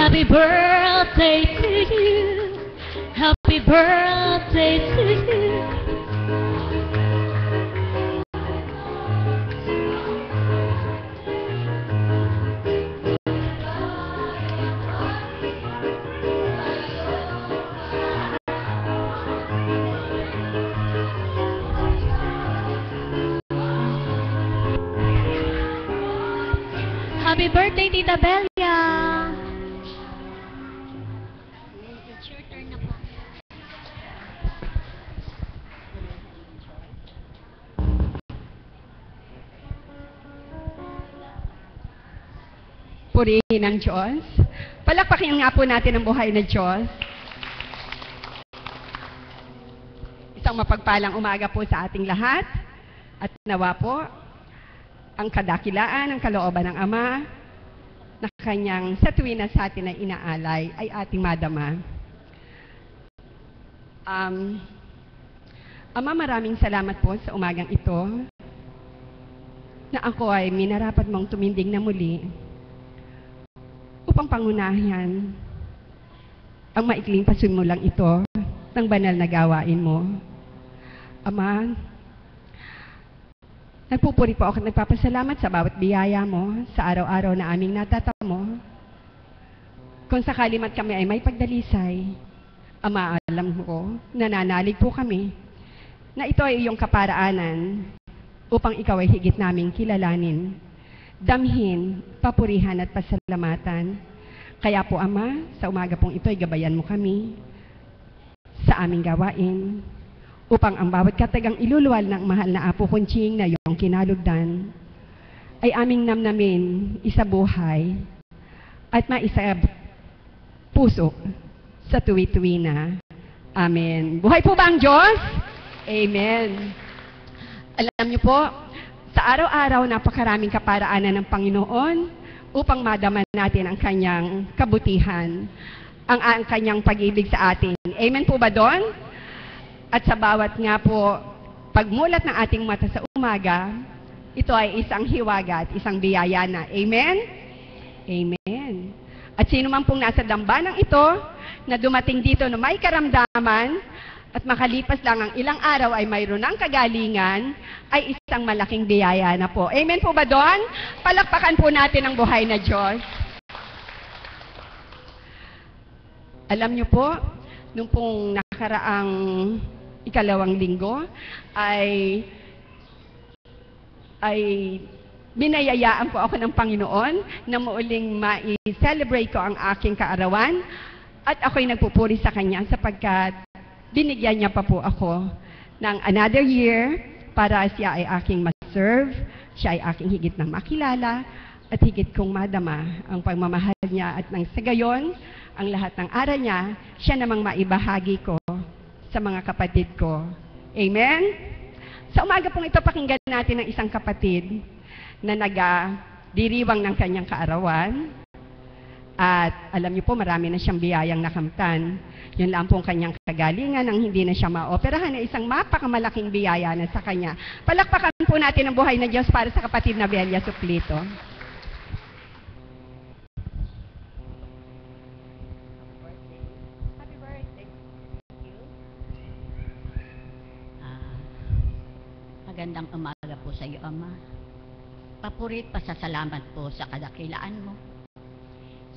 Happy birthday to you. Happy birthday to you. Happy birthday, Tita Belia! It's your turn na po. Purihin ang Diyos. Palakpakin nga po natin ang buhay na Diyos. Isang mapagpalang umaga po sa ating lahat. At nawa po, ang kadakilaan, ang kalooban ng Ama, na kanyang sa tuwin na sa atin na inaalay, ay ating madama. Ama, maraming salamat po sa umagang ito, na ako ay minarapat mong tuminding na muli, upang pangunahan ang maikling pasimulang ito ng banal na gawain mo. Ama, nagpupuri po ako at nagpapasalamat sa bawat biyaya mo sa araw-araw na aming natatamo. Kung sakali man kami ay may pagdalisay, Ama, alam ko, nananalig po kami na ito ay iyong kaparaanan upang ikaw ay higit naming kilalanin, damhin, papurihan at pasalamatan. Kaya po, Ama, sa umaga pong ito ay gabayan mo kami sa aming gawain, upang ang bawat katagang iluluwal ng mahal na Apo Kunching na iyong kinalugdan ay aming namnamin isabuhay at maisa puso sa tuwi-tuwi na. Amen. Buhay po ba ang Diyos? Amen. Alam niyo po, sa araw-araw napakaraming kaparaanan ng Panginoon upang madaman natin ang kanyang kabutihan, ang kanyang pag-ibig sa atin. Amen po ba doon? At sa bawat nga po, pagmulat ng ating mata sa umaga, ito ay isang hiwaga at isang biyaya na. Amen? Amen. At sino man pong nasa dambanang ito, na dumating dito na may karamdaman, at makalipas lang ang ilang araw ay mayroon ng kagalingan, ay isang malaking biyaya na po. Amen po ba doon? Palakpakan po natin ang buhay na Diyos. Alam niyo po, nung pong nakaraang ikalawang linggo ay binayayaan po ako ng Panginoon na muuling ma-celebrate ko ang aking kaarawan at ako'y nagpupuri sa Kanya sapagkat binigyan niya pa po ako ng another year para siya ay aking ma-serve, siya ay aking higit na makilala at higit kong madama ang pagmamahal niya at nang sa gayon, ang lahat ng aral niya, siya namang maibahagi ko sa mga kapatid ko. Amen? Sa umaga pong ito, pakinggan natin ng isang kapatid na nag-diriwang ng kanyang kaarawan. At alam niyo po, marami na siyang biyayang nakamtan. Yun lang pong kanyang kagalingan nang hindi na siya maoperahan na isang mapakamalaking biyaya na sa kanya. Palakpakan po natin ang buhay na Diyos para sa kapatid na Belia Suplito. Magandang umaga po sa iyo, Ama. Papurit pasasalamat po sa kadakilaan mo,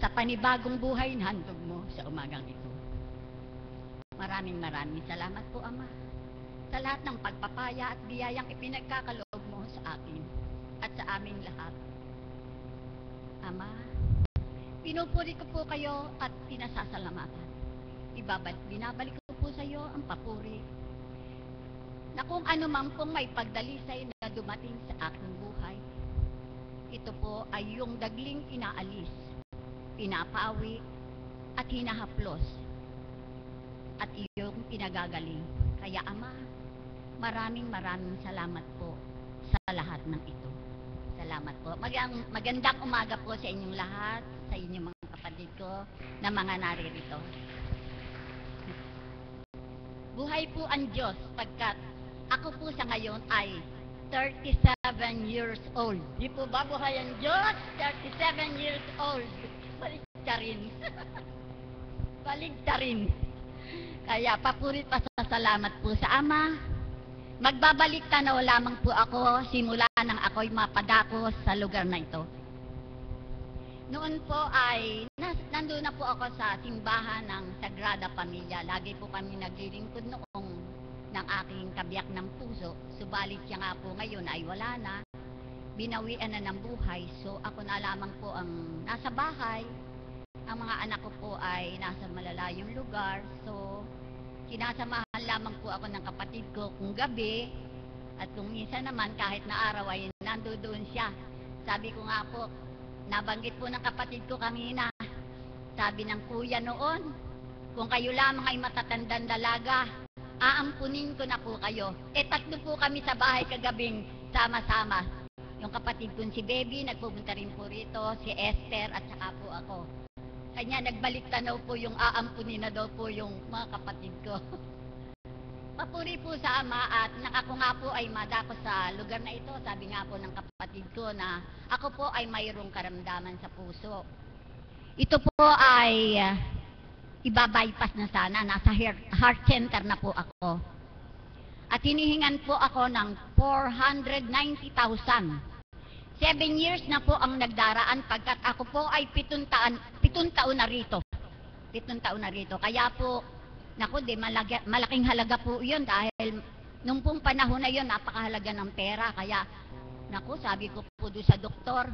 sa panibagong buhay na handog mo sa umagang ito. Maraming salamat po, Ama, sa lahat ng pagpapaya at biyayang ipinagkakaloob mo sa akin at sa aming lahat. Ama, pinupuri ko po kayo at pinasasalamatan. Binabalik ko po sa iyo ang papuri na kung ano man pong may pagdalisay na dumating sa aking buhay, ito po ay yung dagling inaalis, pinapawi at hinahaplos at iyong pinagagaling. Kaya Ama, maraming salamat po sa lahat ng ito. Salamat po. Magandang umaga po sa inyong lahat, sa inyong mga kapatid ko na mga naririto. Buhay po ang Diyos pagkat ako po sa ngayon ay 37 years old. Di po ba buhay ang Diyos? 37 years old. Balik baligtarin. Baligtarin. Kaya papurit pasasalamat po sa Ama. Magbabalik tanaw lamang po ako simula nang ako'y mapadako sa lugar na ito. Noon po ay nandun na po ako sa simbahan ng Sagrada Familia. Lagi po kami naglilingkod noong ng aking kabiyak ng puso. Subalit siya nga po ngayon ay wala na. Binawian na ng buhay. So ako na lamang po ang nasa bahay. Ang mga anak ko po ay nasa malalayong lugar. So kinasamahan lamang po ako ng kapatid ko kung gabi. At kung minsan naman kahit na araw ay nandoon siya. Sabi ko nga po, nabanggit po ng kapatid ko kanina. Sabi ng kuya noon, kung kayo lamang ay matatandang dalaga, aampunin ko na po kayo. Tatlo po kami sa bahay kagabing sama-sama. Yung kapatid ko si Baby, nagpupunta rin po rito, si Esther at saka po ako. Kanya nagbalik tanaw po yung aampunin na daw po yung mga kapatid ko. Papuri po sa Ama at nang ako nga po ay madako sa lugar na ito, sabi nga po ng kapatid ko na ako po ay mayroong karamdaman sa puso. Ito po ay ibabypass na sana, nasa heart center na po ako. At hinihingan po ako ng 490,000. 7 years na po ang nagdaraan pagkat ako po ay 7 taon na rito. 7 taon na rito. Kaya po, naku, malaking halaga po yun dahil nung pong panahon na yun, napakahalaga ng pera. Kaya, naku, sabi ko po doon sa doktor,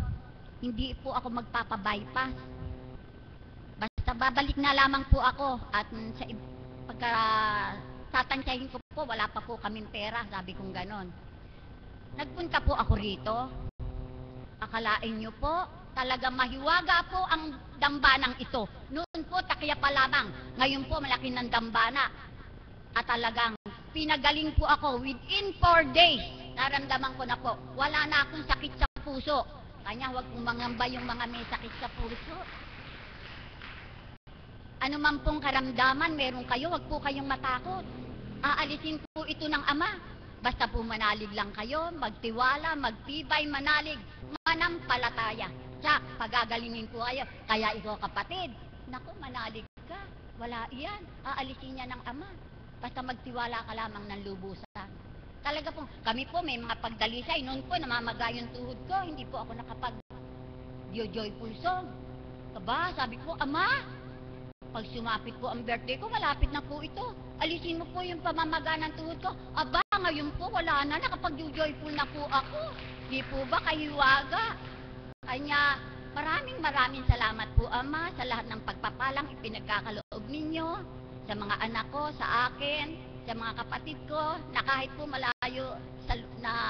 hindi po ako magpapabypass. Basta babalik na lamang po ako at pagka tatantyahin ko po, wala pa po kaming pera, sabi kong ganon. Nagpunta po ako rito. Akalain nyo po, talaga mahiwaga po ang dambanang ito. Noon po, takya pa lamang. Ngayon po, malaki ng dambana. At talagang pinagaling po ako within 4 days. Naramdaman ko na po, wala na akong sakit sa puso. Kanya, huwag pong mangamba yung mga may sakit sa puso. Ano man pong karamdaman, meron kayo, huwag po kayong matakot. Aalisin po ito ng Ama. Basta po manalig lang kayo, magtiwala, magtibay, manalig, manampalataya. Tsak, pagagalingin po kayo. Kaya ikaw kapatid, naku, manalig ka. Wala iyan. Aalisin niya ng Ama. Basta magtiwala ka lamang ng lubusan. Talaga po, kami po may mga pagdalisay. Noon po, namamaga yung tuhod ko. Hindi po ako nakapag-joyful song. Aba, sabi ko, Ama, pag sumapit po ang birthday ko, malapit na po ito. Alisin mo po yung pamamaga ng tuhod ko. Aba, ngayon po, wala na. Nakapag-joyful na po ako. Di po ba kahiwaga? Kanya, maraming salamat po, Ama, sa lahat ng pagpapalang ipinagkakaloob ninyo, sa mga anak ko, sa akin, sa mga kapatid ko, na kahit po malayo,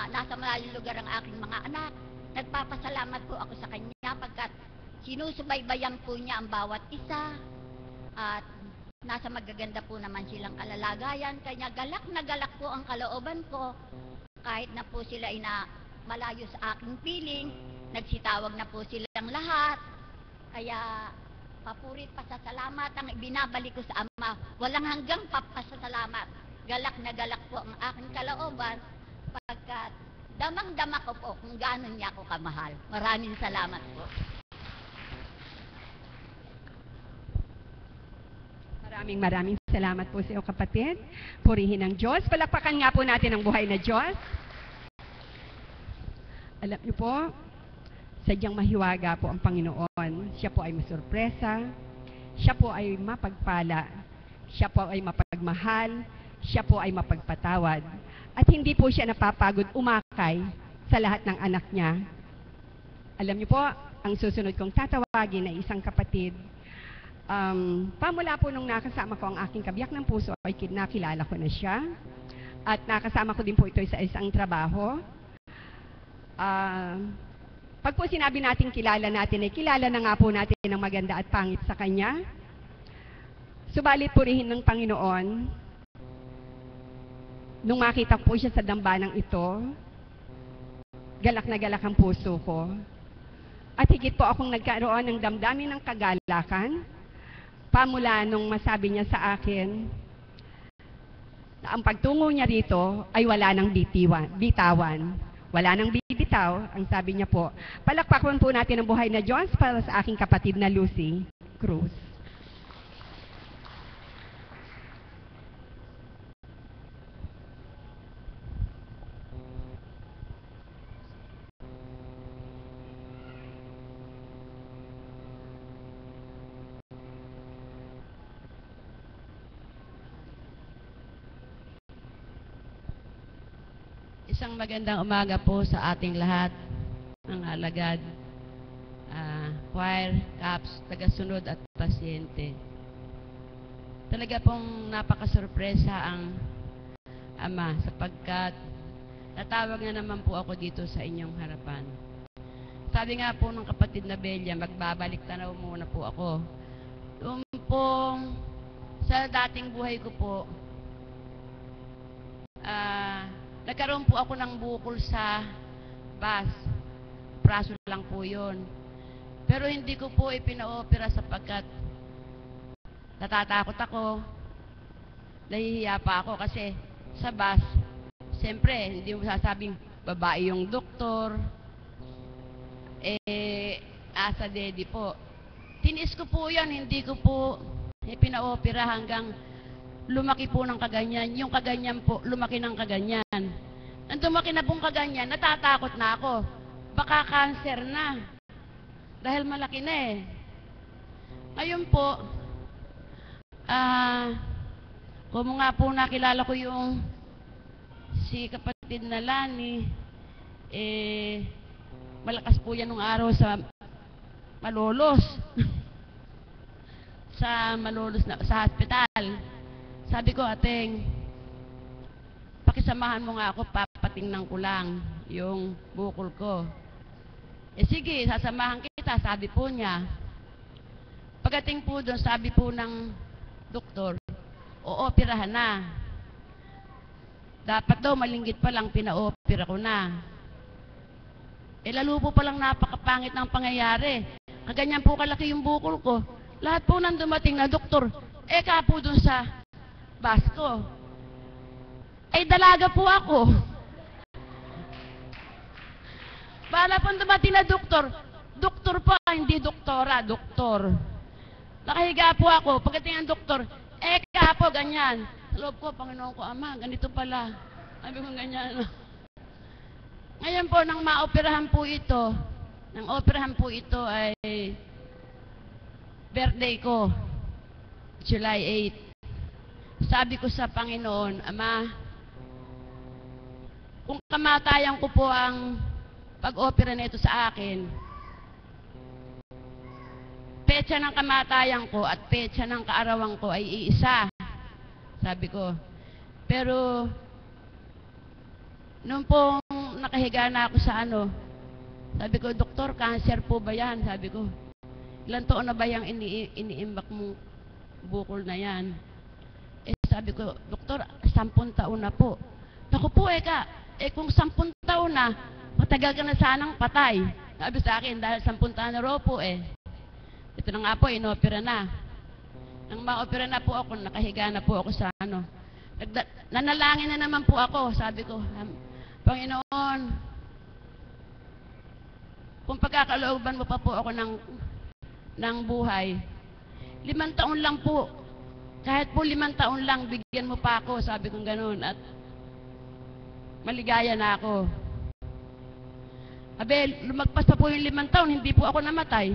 nasa malayong lugar ang aking mga anak, nagpapasalamat po ako sa kanya pagkat sinusubaybayan po niya ang bawat isa at nasa magaganda po naman silang kalalagayan. Kanya galak na galak po ang kalooban ko kahit na po sila ay malayo sa aking piling. Nagsitawag na po silang lahat. Kaya papurit pasasalamat ang ibinabalik ko sa Ama. Walang hanggang papasasalamat. Galak na galak po ang aking kalooban pagkat damang-dama ko po kung gaano niya ako kamahal. Maraming salamat po. Maraming salamat po sa iyo, kapatid. Purihin ang Diyos. Palakpakan nga po natin ang buhay na Diyos. Alam niyo po, sadyang mahiwaga po ang Panginoon. Siya po ay masurpresa. Siya po ay mapagpala. Siya po ay mapagmahal. Siya po ay mapagpatawad. At hindi po siya napapagod umakay sa lahat ng anak niya. Alam niyo po, ang susunod kong tatawagin ay isang kapatid. Pamula po nung nakasama ko ang aking kabiyak ng puso ay nakilala ko na siya at nakasama ko din po ito sa isang trabaho. Pag po sinabi natin kilala natin ay kilala na nga po natin ang maganda at pangit sa kanya. Subalit purihin ng Panginoon, nung makita po siya sa dambanang ito, galak na galak ang puso ko at higit po akong nagkaroon ng damdamin ng kagalakan. Pamula nung masabi niya sa akin na ang pagtungo niya rito ay wala ng bitawan. Wala nang bibitaw, ang sabi niya po. Palakpakan po natin ang buhay na Jones para sa aking kapatid na Lucy Cruz. Isang magandang umaga po sa ating lahat ng alagad, choir, caps, tagasunod at pasyente. Talaga pong napakasurpresa ang Ama sapagkat natawag na naman po ako dito sa inyong harapan. Sabi nga po ng kapatid na Belia, magbabalik tanaw muna po ako. Doon pong sa dating buhay ko po, nagkaroon po ako ng bukol sa bus. Praso lang po yun. Pero hindi ko po ipina-opera sapagkat natatakot ako. Nahihiya pa ako kasi sa bus, siyempre, hindi mo sasabing babae yung doktor. Asa daddy po. Tinis ko po yan, hindi ko po ipina-opera hanggang lumaki po ng kaganyan. Yung kaganyan po, lumaki ng kaganyan. Nang lumaki na pong kaganyan, natatakot na ako. Baka cancer na. Dahil malaki na eh. Ngayon po, kung nga po nakilala ko yung si kapatid na Lani, malakas po yan nung araw sa Malolos. sa Malolos, sa hospital. Sabi ko, ateng, pakisamahan mo nga ako, papatingnan ko lang yung bukol ko. Sige, sasamahan kita, sabi po niya. Pagdating po doon, sabi po ng doktor, ooperahan na. Dapat daw, malinggit pa lang, pinaopera ko na. Lalo po palang napakapangit ng pangyayari. Kaganyan po kalaki yung bukol ko. Lahat po nang dumating na doktor, ka po doon sa basko. Dalaga po ako. Para po dumating na doktor, doktor po, hindi doktora, doktor. Nakahiga po ako, pagdating ng doktor, ka po, ganyan. Sa loob ko, Panginoon ko, Ama, ganito pala. Sabi ko ganyan. Ngayon po, nang maoperahan po ito, ay birthday ko, July 8. Sabi ko sa Panginoon, Ama, kung kamatayan ko po ang pag-opera nito sa akin, petsa ng kamatayan ko at petsa ng kaarawan ko ay iisa. Sabi ko. Pero, noon pong nakahiga na ako sa sabi ko, Doktor, cancer po ba yan? Sabi ko, ilan taon na ba yung iniimbak mong bukol na yan? Sabi ko, Doktor, 10 taon na po. Naku po, kung 10 taon na, matagal ka na sanang patay. Sabi sa akin, dahil 10 taon na raw po Ito na nga po, inopera na. Nang ma-opera na po ako, nakahiga na po ako sa nanalangin na naman po ako. Sabi ko, Panginoon, kung pagkakalooban mo pa po ako ng buhay, 5 taon lang po. Kahit po 5 taon lang, bigyan mo pa ako. Sabi ko gano'n. At maligaya na ako. Lumagpas pa po yung 5 taon, hindi po ako namatay.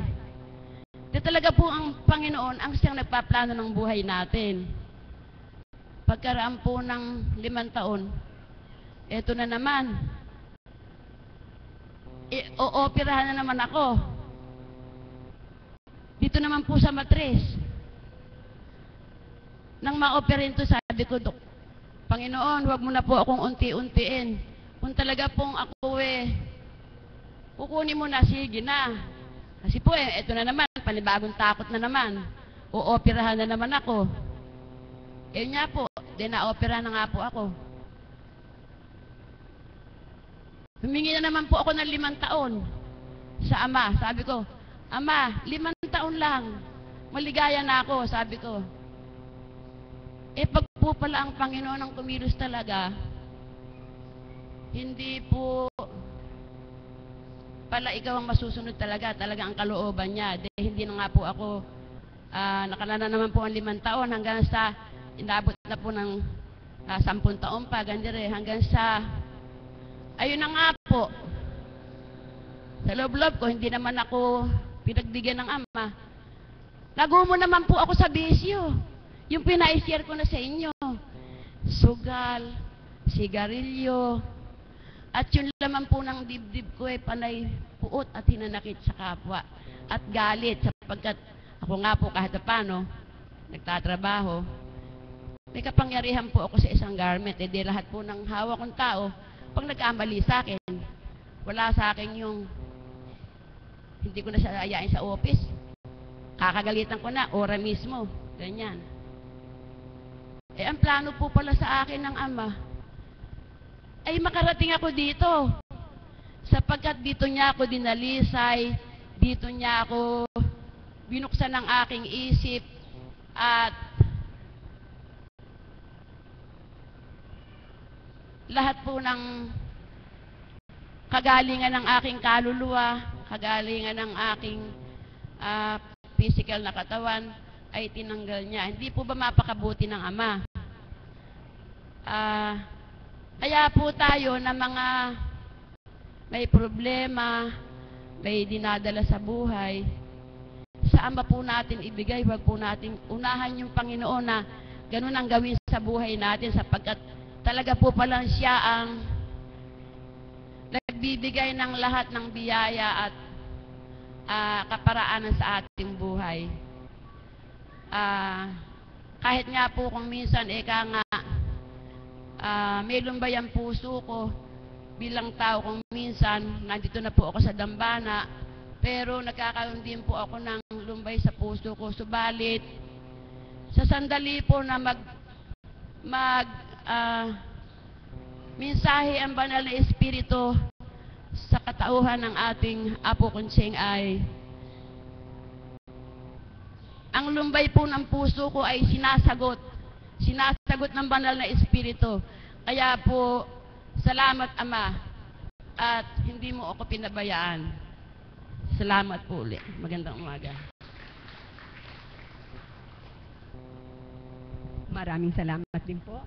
Di talaga po ang Panginoon ang siyang nagpaplano ng buhay natin. Pagkaraan po ng 5 taon, eto na naman. Ooperahan na naman ako. Dito naman po sa matres. Nang ma-operin to, sabi ko, Panginoon, huwag mo na po akong unti-untiin. Kung talaga pong ako kukunin mo na, sige na. Kasi po eto na naman, panibagong takot na naman. Ooperahan na naman ako. Nga po, na-operahan na nga po ako. Humingi na naman po ako ng 5 taon sa Ama. Sabi ko, Ama, 5 taon lang. Maligaya na ako, sabi ko. Pag po pala ang Panginoon ang kumilos talaga, hindi po pala ikaw ang masusunod talaga ang kalooban niya. Hindi na nga po ako, nakalana naman po ang 5 taon hanggang sa inabot na po ng 10 taon pa, gandire, hanggang sa, ayun na nga po, sa loob-loob ko, hindi naman ako pinagbigyan ng Ama. Nagumo naman po ako sa bisyo. Yung pina-share ko na sa inyo. Sugal, sigarilyo, at yung laman po ng dibdib ko ay panay puot at hinanakit sa kapwa. At galit sapagkat ako nga po kahit paano, nagtatrabaho. May kapangyarihan po ako sa isang garment. Di lahat po ng hawak kong tao, pag nagkamali sa akin, wala sa akin yung, hindi ko na siya ayain sa office. Kakagalitan ko na, ora mismo. Ganyan. Ang plano po pala sa akin ng Ama, ay makarating ako dito. Sapagkat dito niya ako dinalisay, dito niya ako binuksan ng aking isip, at lahat po ng kagalingan ng aking kaluluwa, kagalingan ng aking physical na katawan, ay tinanggal niya. Hindi po ba mapakabuti ng Ama? Kaya po tayo na mga may problema, may dinadala sa buhay, sa Ama po natin ibigay, wag po natin unahan yung Panginoon na ganun ang gawin sa buhay natin, sapagkat talaga po pala siya ang nagbibigay ng lahat ng biyaya at kaparaanan sa ating buhay. Kahit nga po kung minsan may lumbay ang puso ko bilang tao, kung minsan nandito na po ako sa dambana, pero nagkakaroon din po ako ng lumbay sa puso ko. Subalit sa sandali po na mensahe ang banal na Espiritu sa katauhan ng ating Apo Kunsing ay ang lumbay po ng puso ko ay sinasagot ng banal na Espiritu. Kaya po, salamat Ama, at hindi mo ako pinabayaan. Salamat po ulit. Magandang umaga. Maraming salamat din po.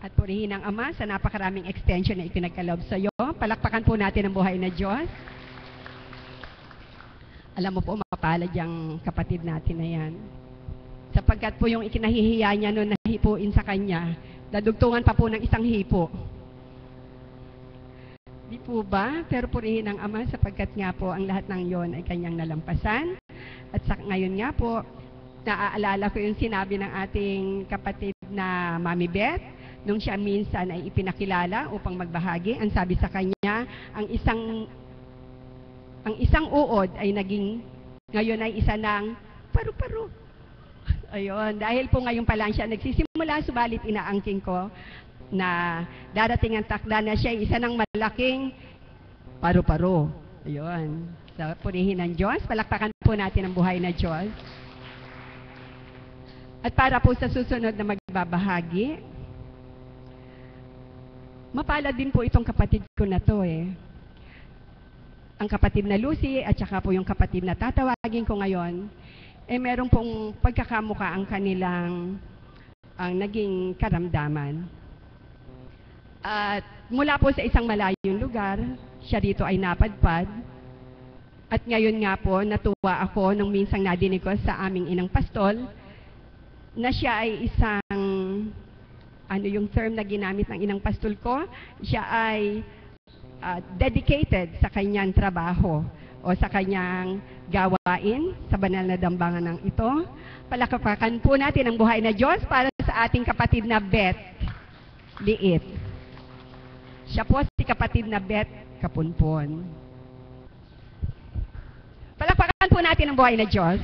At purihin ang Ama sa napakaraming extension na ipinagkaloob sa iyo. Palakpakan po natin ang buhay na Diyos. Alam mo po, mapalad yung kapatid natin na yan. Sapagkat po yung ikinahihiya niya noon na hipuin sa kanya, dadugtungan pa po ng isang hipo. Di po ba? Pero purihin ang Ama sapagkat nga po ang lahat ng yon ay kanyang nalampasan. At ngayon nga po, naaalala ko yung sinabi ng ating kapatid na Mami Beth, nung siya minsan ay ipinakilala upang magbahagi. Ang sabi sa kanya, ang isang uod ay ngayon ay isa ng paru-paro. Ayun, dahil po ngayon pa lang siya nagsisimula, subalit inaangking ko na darating ang takda na siya isa ng malaking paru-paro. Ayun, sa purihin ng Diyos, palakpakan po natin ang buhay na Diyos. At para po sa susunod na magbabahagi, mapalad din po itong kapatid ko na to Ang kapatid na Lucy at saka po yung kapatid na tatawagin ko ngayon, meron pong pagkakamukha ang kanilang naging karamdaman. At mula po sa isang malayong lugar, siya dito ay napadpad. At ngayon nga po, natuwa ako nung minsang nadinig ko sa aming inang pastol, na siya ay isang, yung term na ginamit ng inang pastol ko, siya ay dedicated sa kanyang trabaho o sa kanyang gawain sa banal na dambangan ng ito. Palakpakan po natin ang buhay na Diyos para sa ating kapatid na Beth Liit. Siya po si kapatid na Beth Kapunpon. Palakpakan po natin ang buhay na Diyos.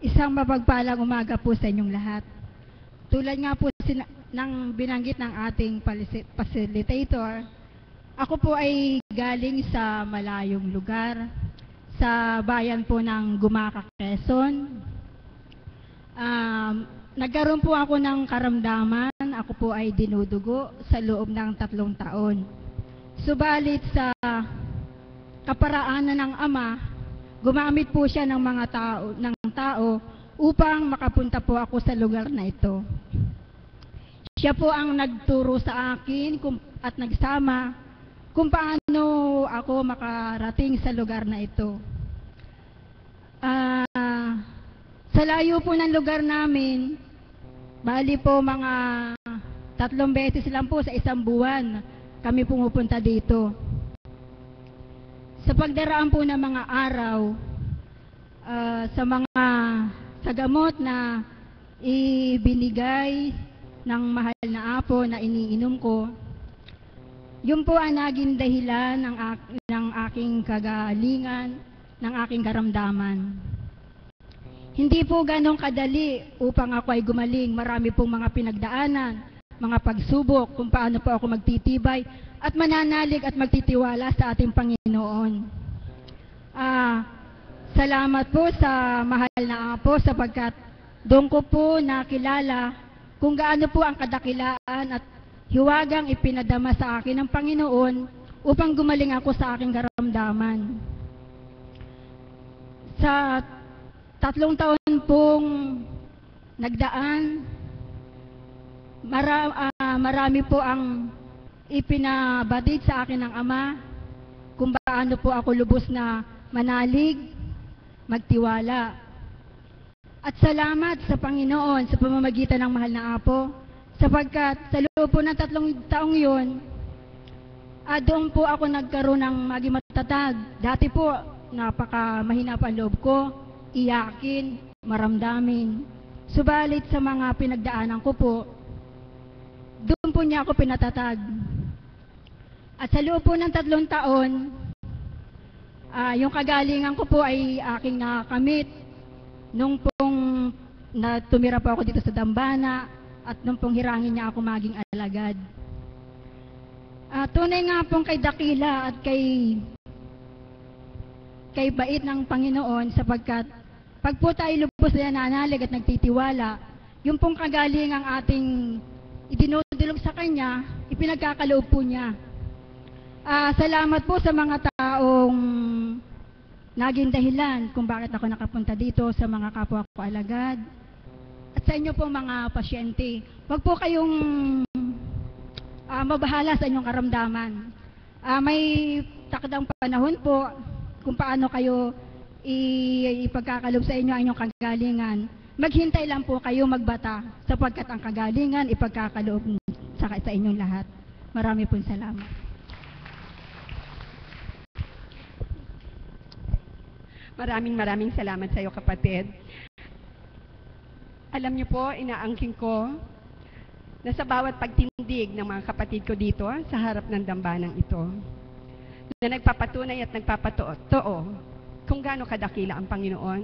Isang mapagpalang umaga po sa inyong lahat. Tulad nga po ng binanggit ng ating facilitator, ako po ay galing sa malayong lugar, sa bayan po ng Gumaca, Quezon. nagkaroon po ako ng karamdaman. Ako po ay dinudugo sa loob ng 3 taon. Subalit sa kaparaanan ng Ama, gumamit po siya ng mga tao upang makapunta po ako sa lugar na ito. Siya po ang nagturo sa akin at nagsama kung paano ako makarating sa lugar na ito. Sa layo po ng lugar namin, bali po mga 3 beses lang po sa isang buwan kami pumupunta dito. Sa pagdaraan po ng mga araw, sa gamot na ibinigay ng mahal na apo na iniinom ko, yun po ang naging dahilan ng aking kagalingan, ng aking karamdaman. Hindi po ganong kadali upang ako ay gumaling. Marami pong mga pinagdaanan, mga pagsubok, kung paano po ako magtitibay at mananalig at magtitiwala sa ating Panginoon. Salamat po sa mahal na apo sapagkat doon ko po nakilala kung gaano po ang kadakilaan at hiwagang ipinadama sa akin ng Panginoon upang gumaling ako sa aking karamdaman. Sa 3 taon pong nagdaan, marami po ang ipinabatid sa akin ng Ama kung paano po ako lubos na manalig, magtiwala. At salamat sa Panginoon sa pamamagitan ng mahal na apo, sapagkat sa loob po ng 3 taong yun, doon po ako nagkaroon ng maging matatag. Dati po, napaka-mahina pa ang loob ko, iyakin, maramdamin. Subalit sa mga pinagdaanan ko po, doon po niya ako pinatatag. At sa loob po ng 3 taon, yung kagalingan ko po ay aking nakamit nung pong tumira po ako dito sa Dambana at nung pong hirangin niya ako maging alagad. Tunay nga pong kay dakila at kay bait ng Panginoon sapagkat pag po tayo lubos na nananalig at nagtitiwala, yung pong kagalingang ating idinudulog sa Kanya, ipinagkakaloob po niya. Salamat po sa mga taong naging dahilan kung bakit ako nakapunta dito, sa mga kapwa ko alagad at sa inyo po mga pasyente. Huwag po kayong mabahala sa inyong karamdaman. May takdang panahon po kung paano kayo ipagkakalob sa inyo ang inyong kagalingan. Maghintay lang po kayo magbata sapagkat ang kagalingan ipagkakaloob sa inyong lahat. Marami pong salamat. Maraming salamat sa iyo, kapatid. Alam niyo po, inaangking ko na sa bawat pagtindig ng mga kapatid ko dito sa harap ng dambanang ito, na nagpapatunay at nagpapatoo kung gaano kadakila ang Panginoon,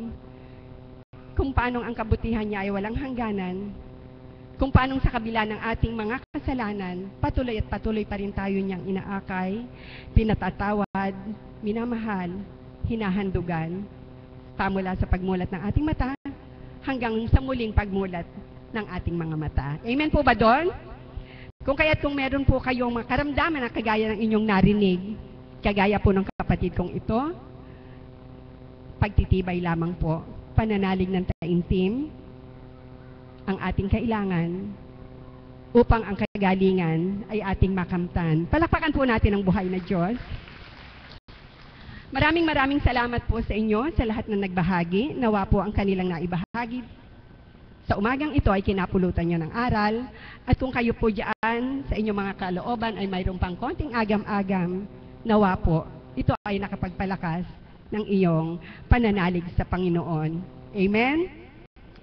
kung paanong ang kabutihan niya ay walang hangganan, kung paanong sa kabila ng ating mga kasalanan, patuloy at patuloy pa rin tayo niyang inaakay, pinatatawad, minamahal, hinahandugan, pamula sa pagmulat ng ating mata hanggang sa muling pagmulat ng ating mga mata. Amen po ba doon? Kung kaya't kung meron po kayong mga karamdaman na kagaya ng inyong narinig, kagaya po ng kapatid kong ito, pagtitibay lamang po, pananalig ng taimtim, ang ating kailangan upang ang kagalingan ay ating makamtan. Palakpakan po natin ang buhay na Diyos. Maraming salamat po sa inyo, sa lahat na nagbahagi. Nawa po ang kanilang naibahagi sa umagang ito ay kinapulutan nyo ng aral. At kung kayo po dyan sa inyong mga kalooban ay mayroong pang konting agam-agam, nawa po, ito ay nakapagpalakas ng iyong pananalig sa Panginoon. Amen?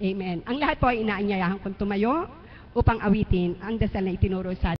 Amen. Ang lahat po ay inaanyayahan kong tumayo upang awitin ang dasal na itinuro sa